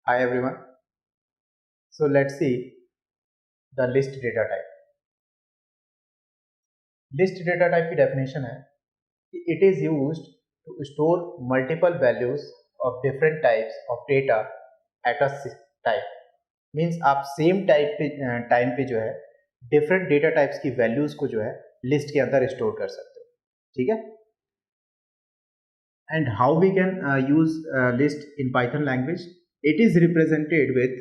Hi everyone. So let's see the list data type. List data type की definition है कि it is used to store multiple values of different types of data at a time. Means आप same type पे time पे जो है different data types की values को जो है list के अंदर store कर सकते हो. ठीक है? And how we can use list in Python language? It is represented with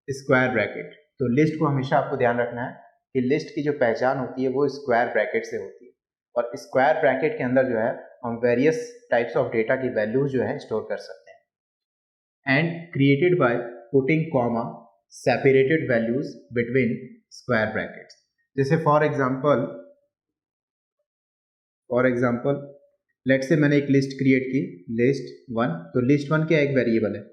square bracket. तो list को हमेशा आपको ध्यान रखना है कि list की जो पहचान होती है वो square bracket से होती है और square bracket के अंदर जो है हम various types of data की values जो है store कर सकते हैं and created by putting comma separated values between square brackets. जैसे for example लेट्स से मैंने एक लिस्ट क्रिएट की लिस्ट वन. तो लिस्ट वन क्या एक वेरिएबल है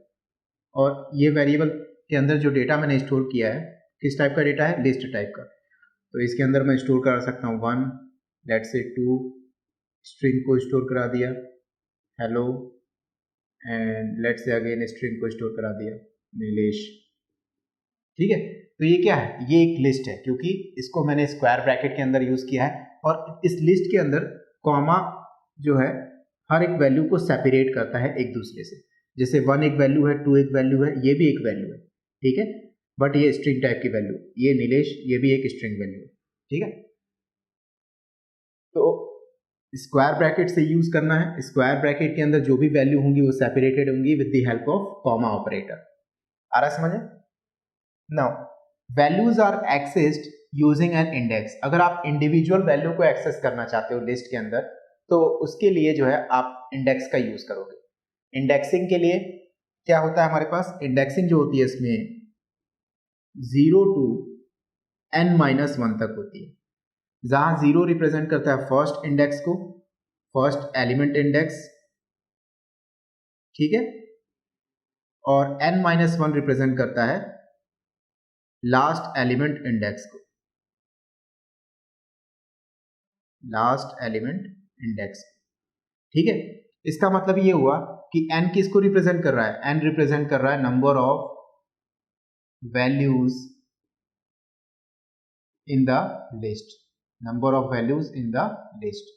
और ये वेरिएबल के अंदर जो डेटा मैंने स्टोर किया है किस टाइप का डेटा है, लिस्ट टाइप का. तो इसके अंदर मैं स्टोर कर सकता हूँ one, let's say two, string को स्टोर करा दिया hello, and let's say again string को स्टोर करा दिया नीलेश. ठीक है, तो ये क्या है, ये एक लिस्ट है क्योंकि इसको मैंने स्क्वायर ब्रैकेट के अंदर यूज किया है और इस लिस्ट के अंदर कॉमा जो है हर एक वैल्यू को सेपरेट करता है एक दूसरे से. जैसे वन एक वैल्यू है, टू एक वैल्यू है, ये भी एक वैल्यू है. ठीक है, बट ये स्ट्रिंग टाइप की वैल्यू, ये नीलेश ये भी एक स्ट्रिंग वैल्यू है. ठीक है, तो स्क्वायर ब्रैकेट से यूज करना है. स्क्वायर ब्रैकेट के अंदर जो भी वैल्यू होंगी वो सेपरेटेड होंगी with the help of comma operator. आ रहा समझे? Now values are accessed using an index. अगर आप इंडिविजुअल वैल्यू को एक्सेस करना चाहते हो लिस्ट के अंदर तो उसके लिए जो है आप इंडेक्स का यूज करोगे. इंडेक्सिंग के लिए क्या होता है हमारे पास, इंडेक्सिंग जो होती है इसमें 0 टू n-1 तक होती है. जहां 0 रिप्रेजेंट करता है फर्स्ट इंडेक्स को, फर्स्ट एलिमेंट इंडेक्स. ठीक है, और n-1 रिप्रेजेंट करता है लास्ट एलिमेंट इंडेक्स को, लास्ट एलिमेंट इंडेक्स. ठीक है, इसका मतलब ये हुआ कि n किसको रिप्रेजेंट कर रहा है, n रिप्रेजेंट कर रहा है number of values in the list, number of values in the list.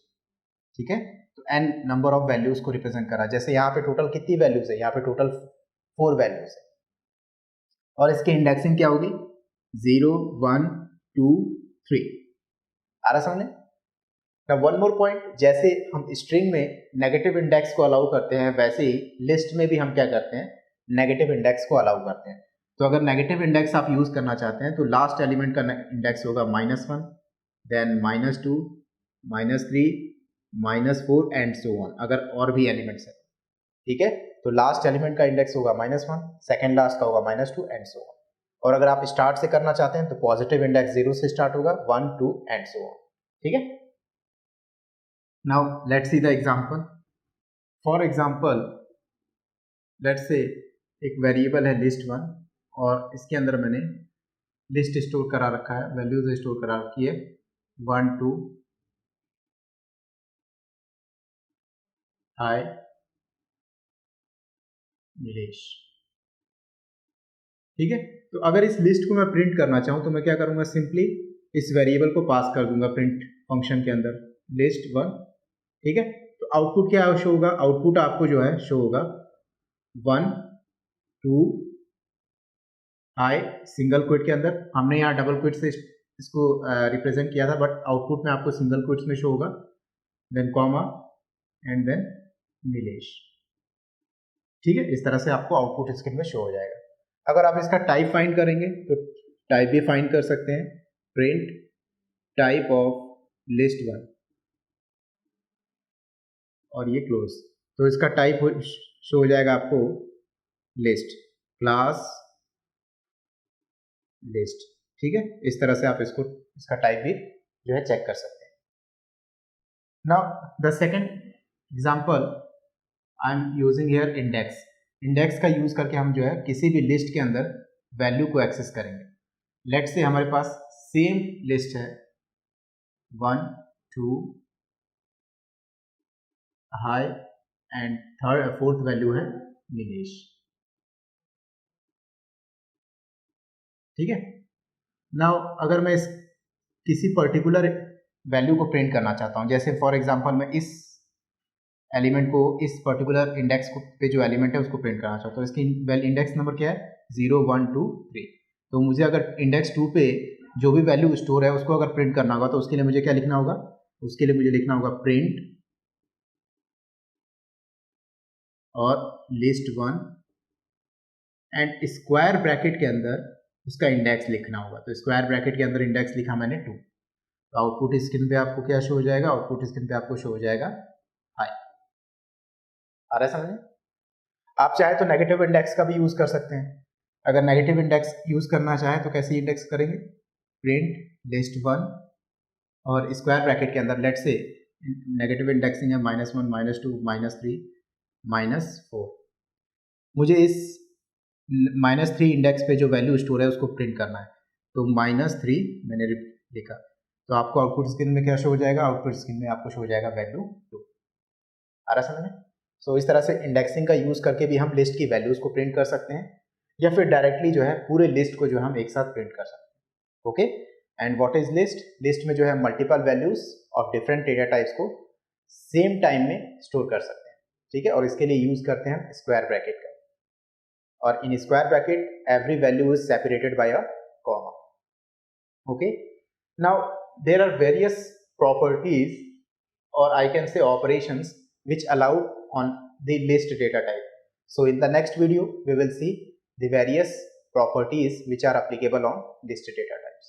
ठीक है, तो n नंबर ऑफ वैल्यूज को रिप्रेजेंट कर रहा है. जैसे यहाँ पे टोटल कितनी वैल्यूज है, यहाँ पे टोटल 4 वैल्यूज है और इसकी इंडेक्सिंग क्या होगी 0 1 2 3. आ रहा समझे? वन मोर पॉइंट, जैसे हम स्ट्रिंग में नेगेटिव इंडेक्स को अलाउ करते हैं वैसे ही लिस्ट में भी हम क्या करते हैं, नेगेटिव इंडेक्स को अलाउ करते हैं. तो अगर नेगेटिव इंडेक्स आप यूज करना चाहते हैं तो लास्ट एलिमेंट का इंडेक्स होगा -1, देन -2, -3, -4 एंड सो ऑन, अगर और भी एलिमेंट्स है. ठीक है, तो लास्ट एलिमेंट का इंडेक्स होगा -1, सेकेंड लास्ट का होगा -2 एंड सो ऑन. और अगर आप स्टार्ट से करना चाहते हैं तो पॉजिटिव इंडेक्स 0 से स्टार्ट होगा, 1 2 एंड सो ऑन. ठीक है, now let's see the example. For example let's say एक वेरिएबल है list1 और इसके अंदर मैंने लिस्ट स्टोर करा रखा है, वैल्यूज स्टोर करा रखी है 1 2 हाय नीलेश. ठीक है, तो अगर इस लिस्ट को मैं प्रिंट करना चाहूँ तो मैं क्या करूँगा, सिंपली इस वेरिएबल को पास कर दूंगा प्रिंट फंक्शन के अंदर list1. ठीक है, तो आउटपुट क्या शो होगा, आउटपुट आपको जो है शो होगा 1 2 हाई सिंगल क्विट के अंदर. हमने यहाँ डबल क्विट से इसको रिप्रेजेंट किया था बट आउटपुट में आपको सिंगल क्विट्स में शो होगा, then comma and then Nilesh. ठीक है, इस तरह से आपको आउटपुट स्क्रीन में शो हो जाएगा. अगर आप इसका टाइप फाइंड करेंगे तो टाइप भी फाइंड कर सकते हैं, प्रिंट टाइप ऑफ list1 और ये क्लोज. तो इसका टाइप शो हो जाएगा आपको लिस्ट, क्लास लिस्ट. ठीक है, इस तरह से आप इसका टाइप भी जो है चेक कर सकते हैं. Now the second example I am using here index. Index का यूज करके हम जो है किसी भी लिस्ट के अंदर वैल्यू को एक्सेस करेंगे. लेट्स से हमारे पास सेम लिस्ट है 1 2 हाई एंड फोर्थ वैल्यू है नीलेश. ठीक है। नाउ अगर मैं किसी पर्टिकुलर वैल्यू को प्रिंट करना चाहता हूँ, जैसे फॉर एग्जांपल मैं इस एलिमेंट को, इस पर्टिकुलर इंडेक्स पे जो एलिमेंट है उसको प्रिंट करना चाहता हूँ, इसकी इंडेक्स नंबर क्या है 0 1 2 3। तो मुझे अगर इंडेक्स 2 पे जो भी वैल्यू स्टोर है उसको अगर प्रिंट करना होगा तो उसके लिए मुझे क्या लिखना होगा, उसके लिए मुझे लिखना होगा प्रिंट और लिस्ट 1 एंड स्क्वायर ब्रैकेट के अंदर उसका इंडेक्स लिखना होगा। तो स्क्वायर ब्रैकेट के अंदर इंडेक्स लिखा मैंने 2। तो आउटपुट स्क्रीन पे आपको क्या शो हो जाएगा, आउटपुट स्क्रीन पे आपको शो हो जाएगा हाई। आ रहा है समझ में? आप चाहे तो नेगेटिव इंडेक्स का भी यूज कर सकते हैं। अगर नेगेटिव इंडेक्स यूज करना चाहे तो कैसे इंडेक्स करेंगे, प्रिंट लिस्ट 1 और स्क्वायर ब्रैकेट के अंदर लेट से नेगेटिव इंडेक्सिंग है -1 -2 -3 -4। मुझे इस -3 इंडेक्स पे जो वैल्यू स्टोर है उसको प्रिंट करना है, तो -3 मैंने लिखा। तो आपको आउटपुट स्क्रीन में क्या शो हो जाएगा, आउटपुट स्क्रीन में आपको शो हो जाएगा वैल्यू 2। आ रहा समझ में? सो इस तरह से इंडेक्सिंग का यूज करके भी हम लिस्ट की वैल्यूज को प्रिंट कर सकते हैं, या फिर डायरेक्टली जो है पूरे लिस्ट को जो हम एक साथ प्रिंट कर सकते हैं। Okay, and what is list? List में जो है multiple values of different data types को सेम टाइम में स्टोर कर सकते हैं। ठीक है, और इसके लिए यूज करते हैं स्क्वायर ब्रैकेट का, और in square bracket every value is separated by a comma. Okay, now there are various properties, or I can say operations, which allow on the list data type. So in the next video we will see the various properties which are applicable on list data types.